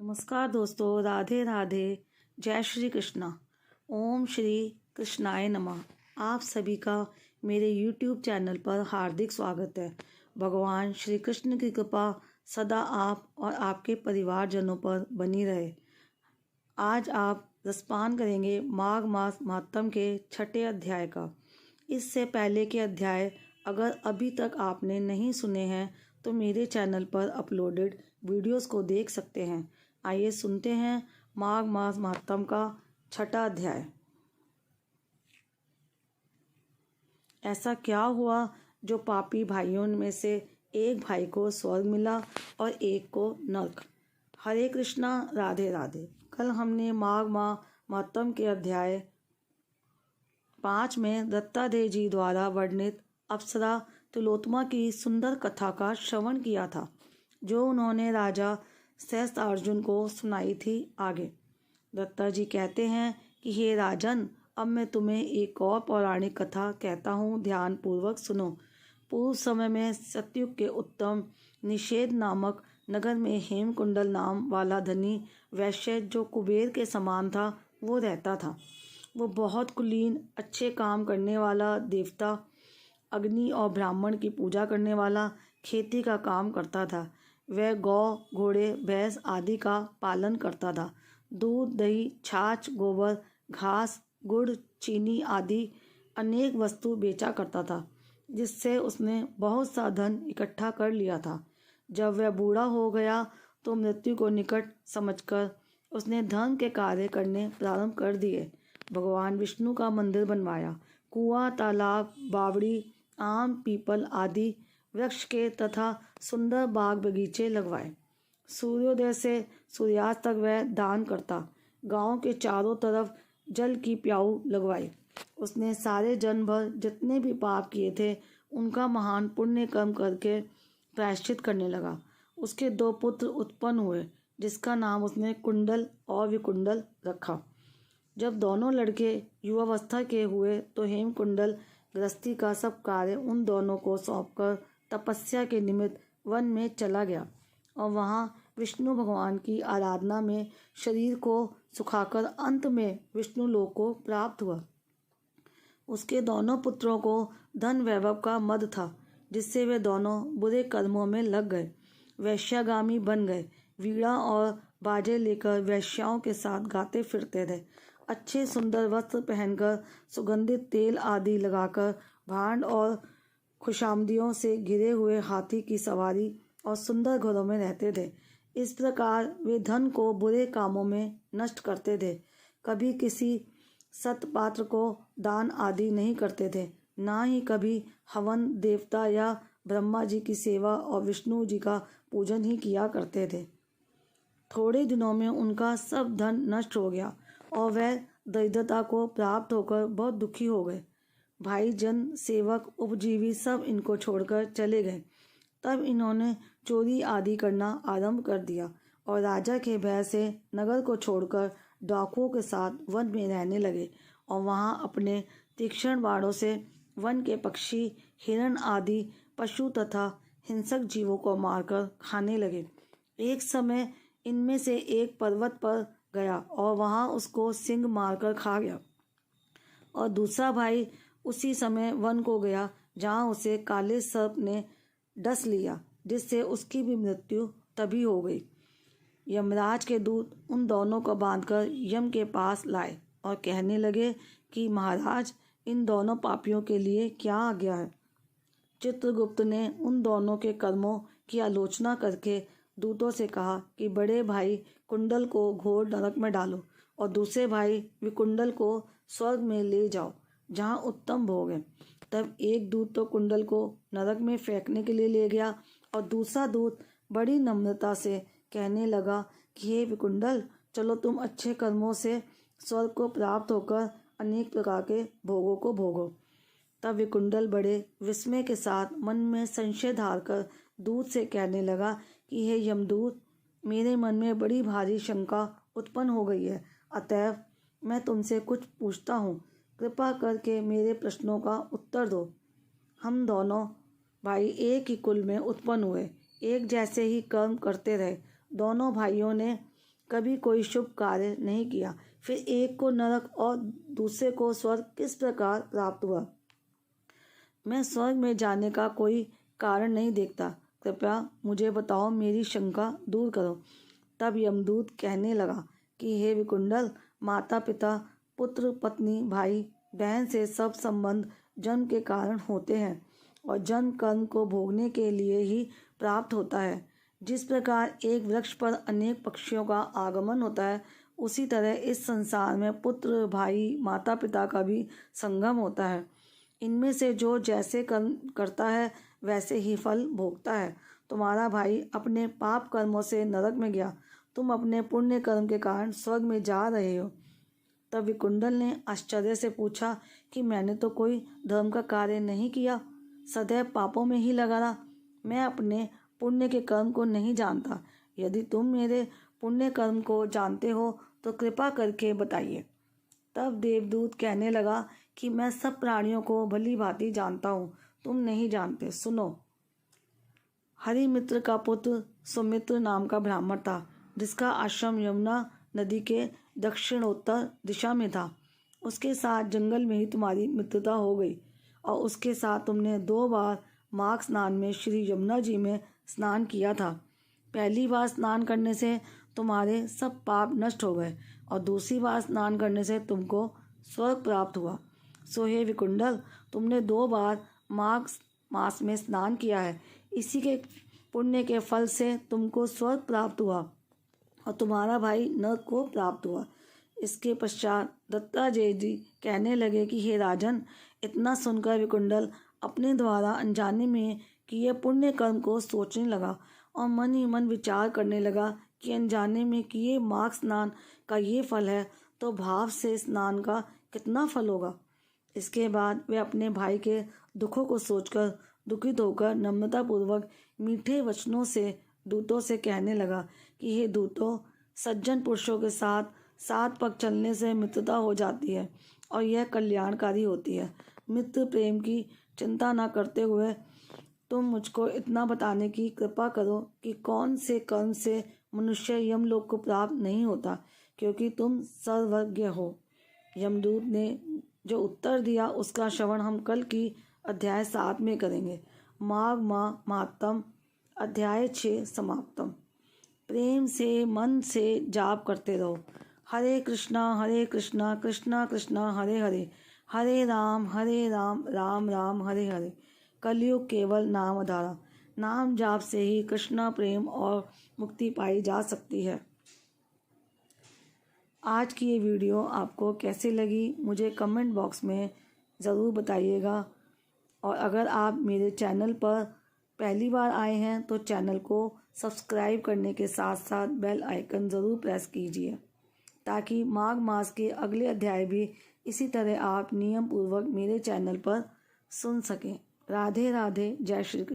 नमस्कार दोस्तों, राधे राधे। जय श्री कृष्णा। ओम श्री कृष्णाय नमः। आप सभी का मेरे YouTube चैनल पर हार्दिक स्वागत है। भगवान श्री कृष्ण की कृपा सदा आप और आपके परिवारजनों पर बनी रहे। आज आप रसपान करेंगे माघ मास महात्म के 6ठे अध्याय का। इससे पहले के अध्याय अगर अभी तक आपने नहीं सुने हैं तो मेरे चैनल पर अपलोडेड वीडियोस को देख सकते हैं। आइए सुनते हैं माघ मास महात्म का 6ठा अध्याय। ऐसा क्या हुआ जो पापी भाइयों में से एक भाई को स्वर्ग मिला और एक को नरक। हरे कृष्णा, राधे राधे। कल हमने माघ माह महात्म के अध्याय 5 में दत्तात्रेय जी द्वारा वर्णित अप्सरा तिलोत्तमा की सुंदर कथा का श्रवण किया था, जो उन्होंने राजा सहस्त्रार्जुन को सुनाई थी। आगे दत्ता जी कहते हैं कि हे राजन, अब मैं तुम्हें एक और पौराणिक कथा कहता हूँ, ध्यान पूर्वक सुनो। पूर्व समय में सतयुग के उत्तम निषेध नामक नगर में हेमकुंडल नाम वाला धनी वैश्य, जो कुबेर के समान था, वो रहता था। वो बहुत कुलीन, अच्छे काम करने वाला, देवता अग्नि और ब्राह्मण की पूजा करने वाला, खेती का काम करता था। वह गौ, घोड़े, भैंस आदि का पालन करता था। दूध, दही, छाछ, गोबर, घास, गुड़, चीनी आदि अनेक वस्तु बेचा करता था, जिससे उसने बहुत सा धन इकट्ठा कर लिया था। जब वह बूढ़ा हो गया तो मृत्यु को निकट समझकर उसने धन के कार्य करने प्रारंभ कर दिए। भगवान विष्णु का मंदिर बनवाया, कुआं, तालाब, बावड़ी, आम, पीपल आदि वृक्ष के तथा सुंदर बाग बगीचे लगवाए। सूर्योदय से सूर्यास्त तक वह दान करता। गांव के चारों तरफ जल की प्याऊ लगवाई। उसने सारे जन्म भर जितने भी पाप किए थे उनका महान पुण्य कर्म करके प्रायश्चित करने लगा। उसके 2 पुत्र उत्पन्न हुए, जिसका नाम उसने कुंडल और विकुंडल रखा। जब दोनों लड़के युवावस्था के हुए तो हेमकुंडल गृहस्थी का सब कार्य उन दोनों को सौंपकर तपस्या के निमित्त वन में चला गया और वहाँ विष्णु भगवान की आराधना में शरीर को सुखाकर अंत में विष्णु लोक को प्राप्त हुआ। उसके दोनों पुत्रों को धन वैभव का मद था, जिससे वे दोनों बुरे कर्मों में लग गए, वैश्यागामी बन गए। वीणा और बाजे लेकर वैश्याओं के साथ गाते फिरते थे। अच्छे सुंदर वस्त्र पहनकर, सुगंधित तेल आदि लगाकर, भांड और खुशामदियों से घिरे हुए हाथी की सवारी और सुंदर घरों में रहते थे। इस प्रकार वे धन को बुरे कामों में नष्ट करते थे। कभी किसी सतपात्र को दान आदि नहीं करते थे, ना ही कभी हवन, देवता या ब्रह्मा जी की सेवा और विष्णु जी का पूजन ही किया करते थे। थोड़े दिनों में उनका सब धन नष्ट हो गया और वह दरिद्रता को प्राप्त होकर बहुत दुखी हो गए। भाई, जन, सेवक, उपजीवी सब इनको छोड़कर चले गए। तब इन्होंने चोरी आदि करना आरंभ कर दिया और राजा के भय से नगर को छोड़कर डाकुओं के साथ वन में रहने लगे और वहां अपने तीक्ष्ण बाणों से वन के पक्षी, हिरण आदि पशु तथा हिंसक जीवों को मारकर खाने लगे। एक समय इनमें से एक पर्वत पर गया और वहां उसको सिंह मारकर खा गया, और दूसरा भाई उसी समय वन को गया, जहां उसे काले सर्प ने डस लिया, जिससे उसकी भी मृत्यु तभी हो गई। यमराज के दूत उन दोनों को बांधकर यम के पास लाए और कहने लगे कि महाराज, इन दोनों पापियों के लिए क्या आज्ञा है। चित्रगुप्त ने उन दोनों के कर्मों की आलोचना करके दूतों से कहा कि बड़े भाई कुंडल को घोर नरक में डालो और दूसरे भाई विकुंडल को स्वर्ग में ले जाओ, जहाँ उत्तम भोग है। तब एक दूत तो कुंडल को नरक में फेंकने के लिए ले गया और दूसरा दूत बड़ी नम्रता से कहने लगा कि हे विकुंडल, चलो तुम अच्छे कर्मों से स्वर्ग को प्राप्त होकर अनेक प्रकार के भोगों को भोगो। तब विकुंडल बड़े विस्मय के साथ मन में संशय धारकर दूत से कहने लगा कि हे यमदूत, मेरे मन में बड़ी भारी शंका उत्पन्न हो गई है, अतएव मैं तुमसे कुछ पूछता हूँ। कृपा करके मेरे प्रश्नों का उत्तर दो। हम दोनों भाई एक ही कुल में उत्पन्न हुए, एक जैसे ही कर्म करते रहे। दोनों भाइयों ने कभी कोई शुभ कार्य नहीं किया। फिर एक को नरक और दूसरे को स्वर्ग किस प्रकार प्राप्त हुआ? मैं स्वर्ग में जाने का कोई कारण नहीं देखता, कृपया मुझे बताओ, मेरी शंका दूर करो। तब यमदूत कहने लगा कि हे विकुंडल, माता पिता, पुत्र पत्नी, भाई बहन से सब संबंध जन्म के कारण होते हैं और जन्म कर्म को भोगने के लिए ही प्राप्त होता है। जिस प्रकार एक वृक्ष पर अनेक पक्षियों का आगमन होता है, उसी तरह इस संसार में पुत्र, भाई, माता पिता का भी संगम होता है। इनमें से जो जैसे कर्म करता है वैसे ही फल भोगता है। तुम्हारा भाई अपने पाप कर्मों से नरक में गया, तुम अपने पुण्य कर्म के कारण स्वर्ग में जा रहे हो। तब विकुंडल ने आश्चर्य से पूछा कि मैंने तो कोई धर्म का कार्य नहीं किया, सदैव पापों में ही लगा रहा। मैं अपने पुण्य के कर्म को नहीं जानता। यदि तुम मेरे पुण्य कर्म को जानते हो तो कृपा करके बताइए। तब देवदूत कहने लगा कि मैं सब प्राणियों को भली भांति जानता हूँ, तुम नहीं जानते। सुनो। हरिमित्र का पुत्र सुमित्र नाम का ब्राह्मण था, जिसका आश्रम यमुना नदी के दक्षिणोत्तर दिशा में था। उसके साथ जंगल में ही तुम्हारी मित्रता हो गई और उसके साथ तुमने 2 बार माघ स्नान में श्री यमुना जी में स्नान किया था। पहली बार स्नान करने से तुम्हारे सब पाप नष्ट हो गए और दूसरी बार स्नान करने से तुमको स्वर्ग प्राप्त हुआ। सो हे विकुंडल, तुमने 2 बार माघ मास में स्नान किया है। इसी के पुण्य के फल से तुमको स्वर्ग प्राप्त हुआ और तुम्हारा भाई नरक को प्राप्त हुआ। इसके पश्चात दत्तात्रेय जी कहने लगे कि हे राजन, इतना सुनकर विकुंडल अपने द्वारा अनजाने में किए पुण्य कर्म को सोचने लगा और मन ही मन विचार करने लगा कि अनजाने में किए माघ स्नान का ये फल है तो भाव से स्नान का कितना फल होगा। इसके बाद वे अपने भाई के दुखों को सोचकर दुखित होकर नम्रतापूर्वक मीठे वचनों से दूतों से कहने लगा कि हे दूतों, सज्जन पुरुषों के साथ 7 पग चलने से मित्रता हो जाती है और यह कल्याणकारी होती है। मित्र प्रेम की चिंता न करते हुए तुम मुझको इतना बताने की कृपा करो कि कौन से कर्म से मनुष्य यमलोक को प्राप्त नहीं होता, क्योंकि तुम सर्वज्ञ हो। यमदूत ने जो उत्तर दिया उसका श्रवण हम कल की अध्याय 7 में करेंगे। माघ माह महात्म, अध्याय 6 समाप्तम। प्रेम से मन से जाप करते रहो। हरे कृष्णा कृष्णा कृष्णा हरे हरे, हरे राम राम राम हरे हरे। कलयुग केवल नाम आधारा। नाम जाप से ही कृष्णा प्रेम और मुक्ति पाई जा सकती है। आज की ये वीडियो आपको कैसी लगी मुझे कमेंट बॉक्स में ज़रूर बताइएगा। और अगर आप मेरे चैनल पर पहली बार आए हैं तो चैनल को सब्सक्राइब करने के साथ साथ बेल आइकन ज़रूर प्रेस कीजिए, ताकि माघ मास के अगले अध्याय भी इसी तरह आप नियम पूर्वक मेरे चैनल पर सुन सकें। राधे राधे, जय श्री कृष्ण।